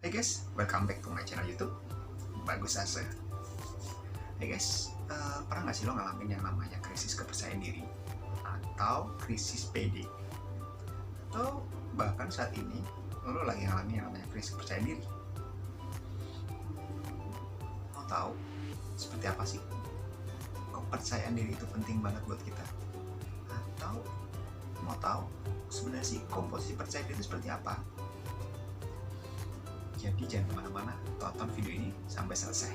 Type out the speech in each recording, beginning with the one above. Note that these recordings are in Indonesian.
Hey guys, welcome back to my channel YouTube Bagus Ase. Hey guys, pernah nggak sih lo ngalamin yang namanya krisis kepercayaan diri atau krisis PD? Atau bahkan saat ini lo lagi ngalamin yang namanya krisis kepercayaan diri? Mau tahu seperti apa sih kepercayaan diri itu penting banget buat kita? Atau mau tahu sebenarnya sih komposisi percaya diri itu seperti apa? Jadi jangan kemana-mana, tonton video ini sampai selesai.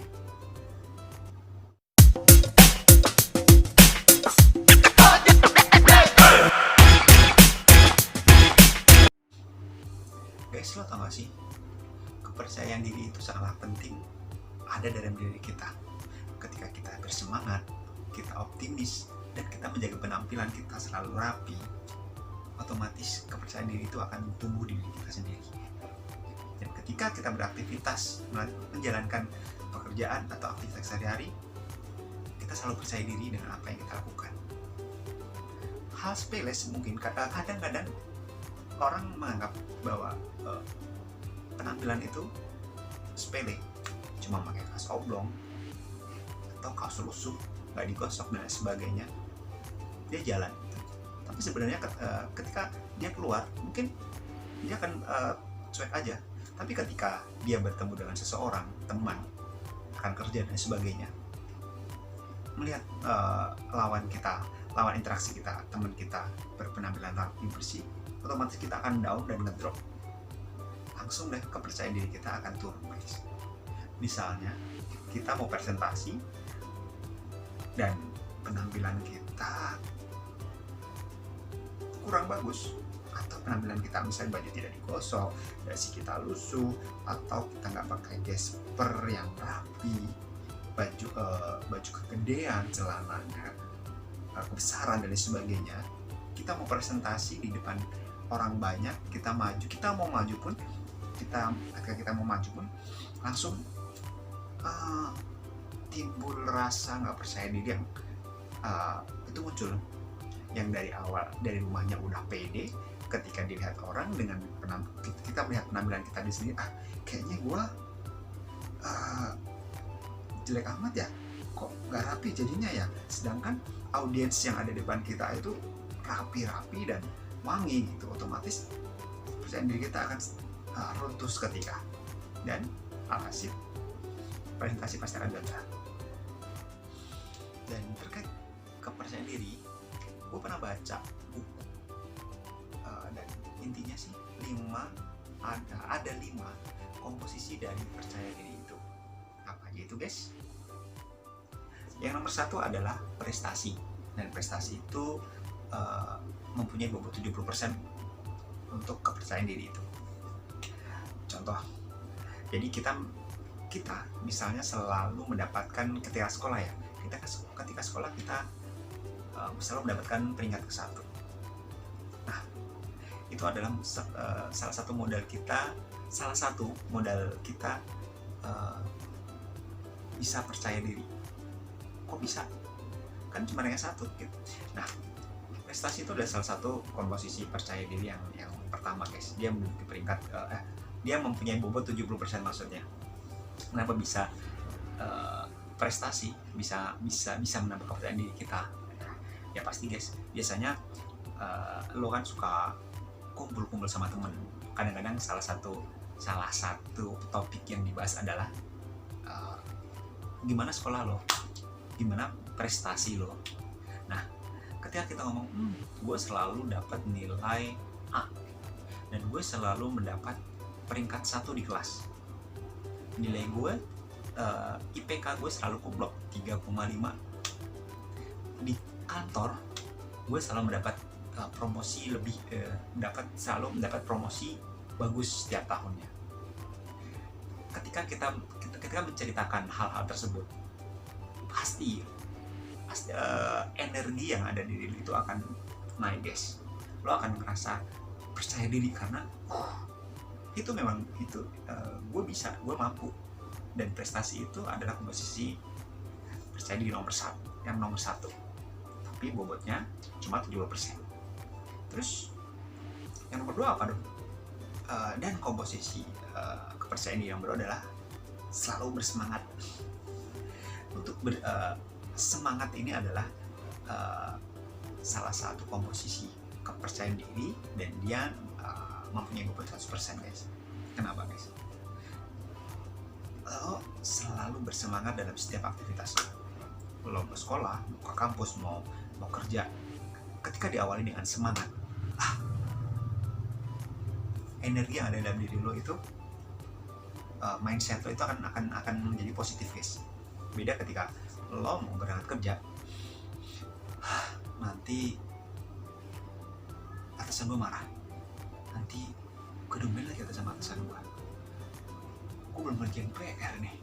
Guys, lo tau gak sih? Kepercayaan diri itu sangatlah penting ada dalam diri kita. Ketika kita bersemangat, kita optimis, dan kita menjaga penampilan kita selalu rapi, otomatis kepercayaan diri itu akan tumbuh di diri kita sendiri. Dan ketika kita beraktivitas, menjalankan pekerjaan atau aktivitas sehari-hari, kita selalu percaya diri dengan apa yang kita lakukan. Hal sepele mungkin kadang-kadang orang menganggap bahwa penampilan itu sepele, cuma pakai kaos oblong atau kaos lusuh, nggak digosok dan sebagainya, dia jalan. Tapi sebenarnya ketika dia keluar, mungkin dia akan cuek aja. Tapi ketika dia bertemu dengan seseorang, teman, rekan kerja dan sebagainya, melihat lawan interaksi kita, teman kita berpenampilan rapi bersih, otomatis kita akan down dan ngedrop. Langsung deh kepercayaan diri kita akan turun, guys. Misalnya kita mau presentasi dan penampilan kita kurang bagus, atau penampilan kita misalnya baju tidak digosok, dasi kita lusuh, atau kita nggak pakai gesper yang rapi, baju kegedean, celananya kebesaran dan sebagainya, kita mau presentasi di depan orang banyak, kita mau maju pun, ketika kita mau maju pun langsung timbul rasa nggak percaya diri yang itu muncul, yang dari awal dari rumahnya udah pede. Ketika dilihat orang dengan kita melihat penampilan kita di sini, kayaknya gue jelek amat ya, kok nggak rapi jadinya ya. Sedangkan audiens yang ada di depan kita itu rapi-rapi dan wangi gitu, otomatis percayaan diri kita akan runtuh seketika, dan alhasil presentasi pasti akan gagal. Dan terkait kepercayaan diri, gue pernah baca buku, dan intinya sih ada 5 komposisi dari percaya diri itu. Apa aja itu, guys? Yang nomor 1 adalah prestasi, dan prestasi itu mempunyai bobot 70% untuk kepercayaan diri itu. Contoh, jadi kita misalnya selalu mendapatkan ketika sekolah ya, ketika sekolah kita selalu mendapatkan peringkat ke-1. Nah, itu adalah salah satu modal kita bisa percaya diri. Kok bisa? Kan cuma yang 1 gitu. Nah, prestasi itu adalah salah satu komposisi percaya diri yang pertama, guys. Dia memiliki peringkat dia mempunyai bobot 70% maksudnya. Kenapa bisa prestasi bisa menambah kepercayaan diri kita? Ya pasti, guys, biasanya lo kan suka kumpul-kumpul sama temen. Kadang-kadang salah satu topik yang dibahas adalah gimana sekolah lo, gimana prestasi lo. Nah, ketika kita ngomong gue selalu dapat nilai A dan gue selalu mendapat peringkat 1 di kelas, nilai gue IPK gue selalu kublok 3,5, di kantor gue selalu mendapat promosi lebih, selalu mendapat promosi bagus setiap tahunnya. Ketika kita menceritakan hal-hal tersebut, pasti energi yang ada di diri itu akan naik, guys. Lo akan ngerasa percaya diri karena itu memang gue bisa, gue mampu. Dan prestasi itu adalah komposisi percaya diri nomor 1, tapi bobotnya cuma 70%. Terus yang nomor 2 apa dong? Dan komposisi kepercayaan diri yang baru adalah selalu bersemangat. Untuk semangat ini adalah salah satu komposisi kepercayaan diri, dan dia mempunyai bobot 100% guys. Kenapa guys? Lo selalu bersemangat dalam setiap aktivitas lo mau sekolah, mau ke kampus, mau kerja. Ketika diawali dengan semangat, energi yang ada dalam diri lo itu, mindset lo itu akan menjadi positif guys. Beda ketika lo mau berangkat kerja, nanti atasan gue marah, nanti gue domain lagi sama atasan gue belum ngerjain PR nih,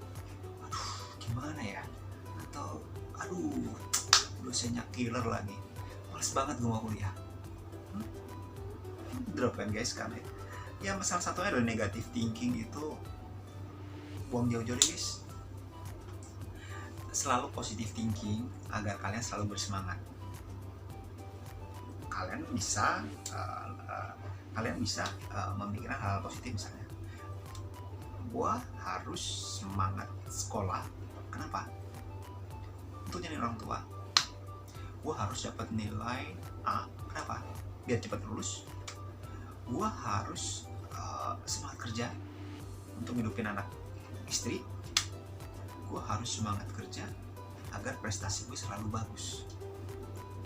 aduh gimana ya, atau aduh dosennya killer lagi, males banget gue mau kuliah. Drop kan guys, karena ya salah satunya adalah negative thinking. Itu buang jauh-jauh deh guys. Selalu positive thinking agar kalian selalu bersemangat. Kalian bisa memikirkan hal positif. Misalnya, gua harus semangat sekolah. Kenapa? Untuk nyari orang tua. Gua harus dapat nilai A. Kenapa? Biar cepat lulus. Gua harus semangat kerja untuk hidupin anak istri. Gue harus semangat kerja agar prestasi gue selalu bagus.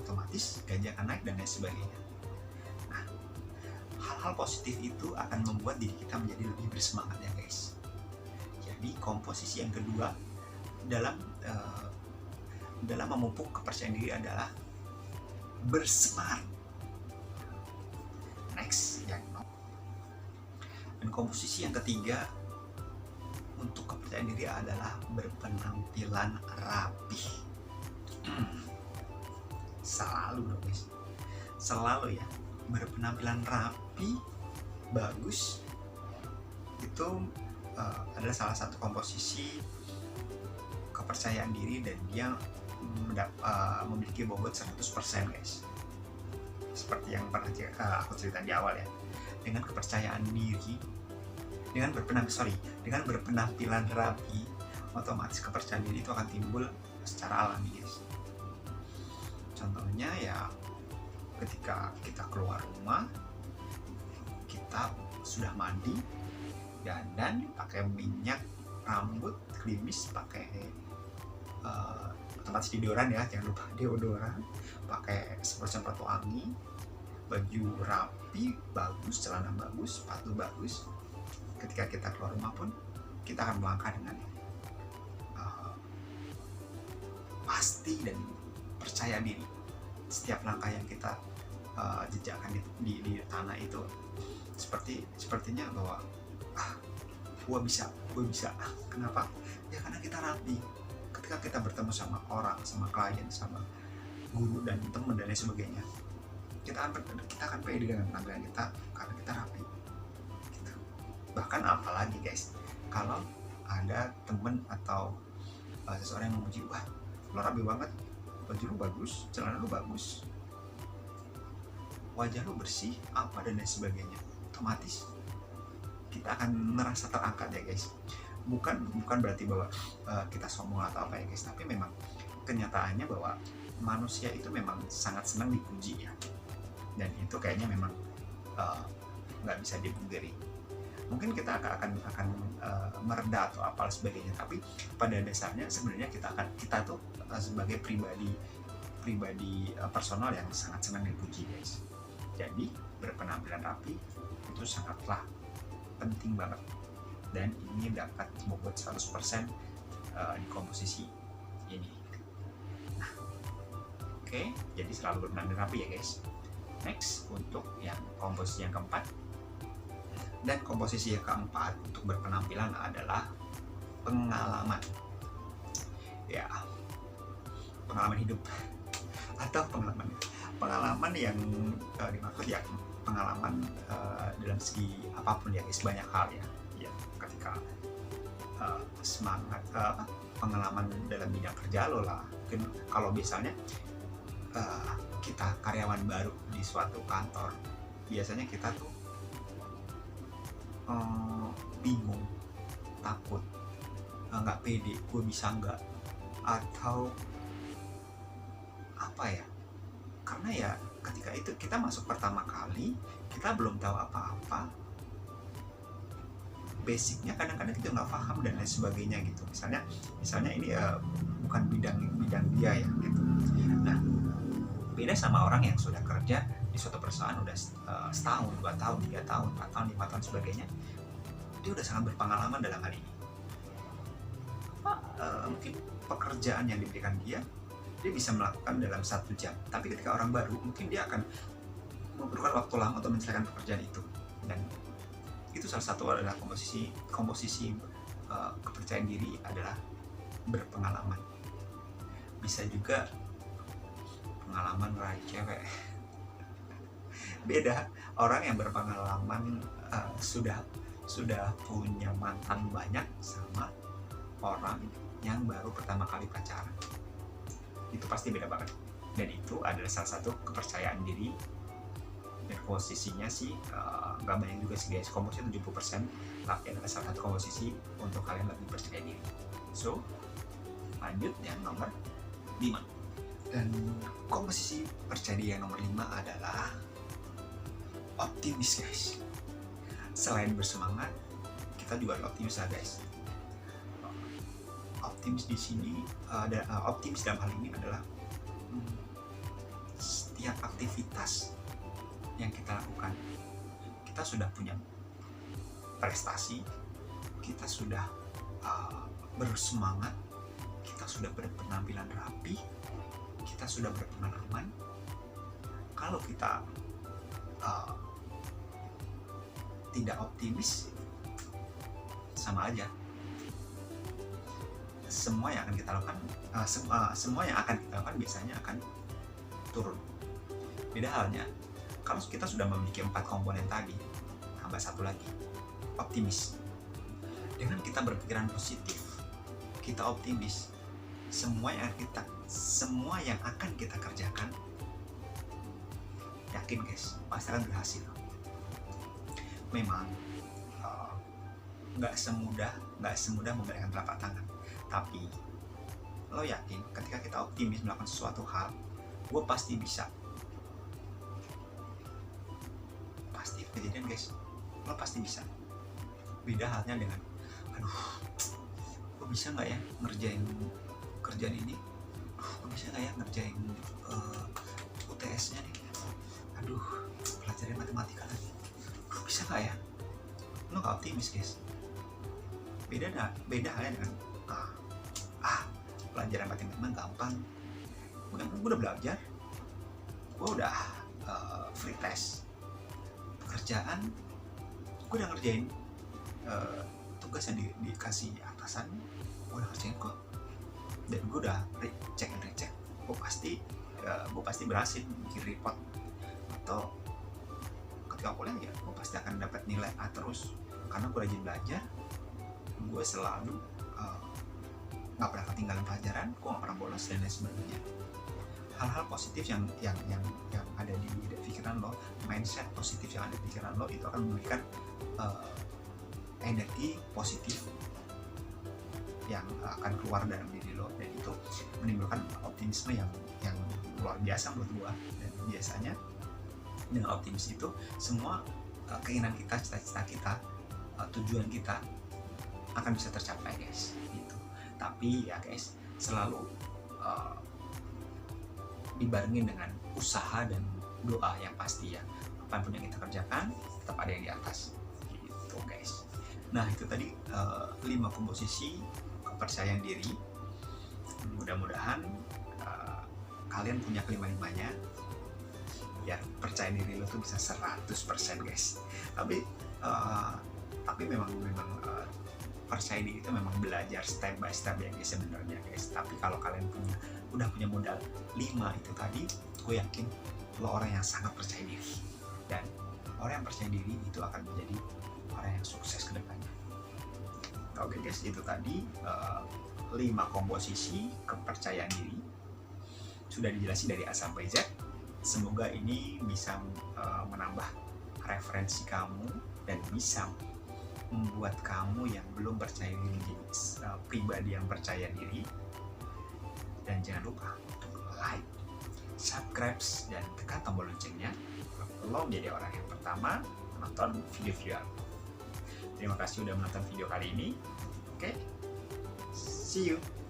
Otomatis gaji akan naik dan lain sebagainya. Nah, hal-hal positif itu akan membuat diri kita menjadi lebih bersemangat ya guys. Jadi komposisi yang kedua dalam memupuk kepercayaan diri adalah bersemangat. Next, dan komposisi yang ketiga untuk kepercayaan diri adalah berpenampilan rapi. Selalu dong guys, selalu ya, berpenampilan rapi, bagus. Itu adalah salah satu komposisi kepercayaan diri, dan dia memiliki bobot 100% guys. Seperti yang pernah aku cerita di awal ya, dengan kepercayaan diri, dengan berpenampilan rapi, otomatis kepercayaan diri itu akan timbul secara alami guys. Contohnya ya, ketika kita keluar rumah, kita sudah mandi, dandan, pakai minyak rambut, klimis, pakai otomatis deodoran ya, jangan lupa deodoran, pakai semprot wangi, baju rapi, bagus, celana bagus, sepatu bagus. Ketika kita keluar rumah pun kita akan melangkah dengan pasti dan percaya diri. Setiap langkah yang kita jejakkan di tanah itu sepertinya bahwa gue bisa. Kenapa? Ya karena kita rapi. Ketika kita bertemu sama orang, sama klien, sama guru dan teman dan lain sebagainya, kita akan pede dengan penampilan kita karena kita rapi. Gitu. Bahkan apalagi guys, kalau ada teman atau seseorang yang memuji, wah lo rapi banget, baju lu bagus, celana lu bagus, wajah lu bersih, apa dan lain sebagainya, otomatis kita akan merasa terangkat ya guys. Bukan berarti bahwa kita sombong atau apa ya guys, tapi memang kenyataannya bahwa manusia itu memang sangat senang dipuji ya, dan itu kayaknya memang nggak bisa dipungkiri. Mungkin kita akan mereda atau apa sebagainya, tapi pada dasarnya sebenarnya kita tuh sebagai pribadi personal yang sangat senang dipuji guys. Jadi berpenampilan rapi itu sangatlah penting banget, dan ini dapat membuat 100% di komposisi ini. Nah, oke, jadi selalu berpenampilan rapi ya guys. Next, untuk yang komposisi yang keempat, dan komposisi yang keempat untuk berpenampilan adalah pengalaman. Ya, pengalaman hidup atau pengalaman yang dimaksud ya pengalaman dalam segi apapun ya guys, banyak hal ya. Ketika semangat pengalaman dalam bidang kerja lo lah. Mungkin kalau misalnya kita karyawan baru di suatu kantor, biasanya kita tuh bingung takut, nggak pede, gue bisa nggak, atau apa ya, karena ya ketika itu kita masuk pertama kali, kita belum tahu apa-apa, basicnya kadang-kadang kita nggak paham dan lain sebagainya gitu. Misalnya ini bukan bidang dia ya gitu. Nah, beda sama orang yang sudah kerja di suatu perusahaan udah setahun, 2 tahun, 3 tahun, 4 tahun, 5 tahun sebagainya, dia udah sangat berpengalaman dalam hal ini. Mungkin pekerjaan yang diberikan dia bisa melakukan dalam 1 jam, tapi ketika orang baru mungkin dia akan memerlukan waktu lama untuk menyelesaikan pekerjaan itu. Dan itu salah satu adalah komposisi kepercayaan diri adalah berpengalaman. Bisa juga pengalaman meraih cewek. Beda orang yang berpengalaman sudah punya mantan banyak sama orang yang baru pertama kali pacaran. Itu pasti beda banget. Dan itu adalah salah satu kepercayaan diri. Dan komposisinya sih nggak banyak juga sih guys, komposisi 70%, tapi adalah salah satu komposisi untuk kalian lebih percaya diri. So lanjut yang nomor 5. Dan komposisi percaya diri yang nomor 5 adalah optimis guys. Selain bersemangat, kita juga harus optimis lah guys. Optimis di sini optimis dalam hal ini adalah setiap aktivitas yang kita lakukan, kita sudah punya prestasi, kita sudah bersemangat, kita sudah berpenampilan rapi, kita sudah berpengalaman. Kalau kita tidak optimis, sama aja. Semua yang akan kita lakukan, semua yang akan kita lakukan biasanya akan turun. Beda halnya kalau kita sudah memiliki 4 komponen tadi, tambah 1 lagi, optimis. Dengan kita berpikiran positif, kita optimis, semua yang akan kita kerjakan, yakin guys, pasti akan berhasil. Memang nggak semudah memberikan telapak tangan, tapi lo yakin ketika kita optimis melakukan sesuatu hal, gue pasti bisa. Pasti kejadian guys, lo pasti bisa. Beda halnya dengan, gue bisa nggak ya ngerjain kerjaan ini, gue bisa nggak ya ngerjain UTS-nya nih, pelajaran matematika lagi, gue bisa nggak ya. Lo nggak optimis guys. Beda halnya dengan pelajaran matematika gampang, gue udah belajar, gue udah free test. Pekerjaan gue udah ngerjain, tugas yang dikasih atasan gue udah ngerjain kok, dan gue udah recheck, gue pasti berhasil bikin report. Atau ketika kuliah ya gue pasti akan dapat nilai A terus, karena gue rajin belajar, gue selalu nggak pernah ketinggalan pelajaran, gue nggak pernah bolos dan lain sebagainya. Hal-hal positif yang ada di pikiran lo, mindset positif yang ada di pikiran lo, itu akan memberikan energi positif yang akan keluar dalam diri lo, dan itu menimbulkan optimisme yang luar biasa menurut gue. Dan biasanya dengan optimis itu semua keinginan kita, cita-cita kita, tujuan kita akan bisa tercapai guys gitu. Tapi ya guys, selalu dibarengin dengan usaha dan doa yang pasti ya. Apapun yang kita kerjakan tetap ada yang di atas gitu guys. Nah itu tadi 5 komposisi kepercayaan diri. Mudah-mudahan kalian punya kelima-limanya, biar percaya diri lo tuh bisa 100% guys. Tapi memang percaya diri itu memang belajar step by step ya guys sebenarnya guys. Tapi kalau kalian udah punya modal 5 itu tadi, gue yakin lo orang yang sangat percaya diri, dan orang yang percaya diri itu akan menjadi orang yang sukses ke depannya. Oke guys, itu tadi 5 komposisi kepercayaan diri, sudah dijelasin dari A sampai Z. Semoga ini bisa menambah referensi kamu dan bisa membuat kamu yang belum percaya diri menjadi pribadi yang percaya diri. Dan jangan lupa untuk like, subscribe, dan tekan tombol loncengnya lo menjadi orang yang pertama menonton video-video aku. Terima kasih sudah menonton video kali ini. Oke, see you.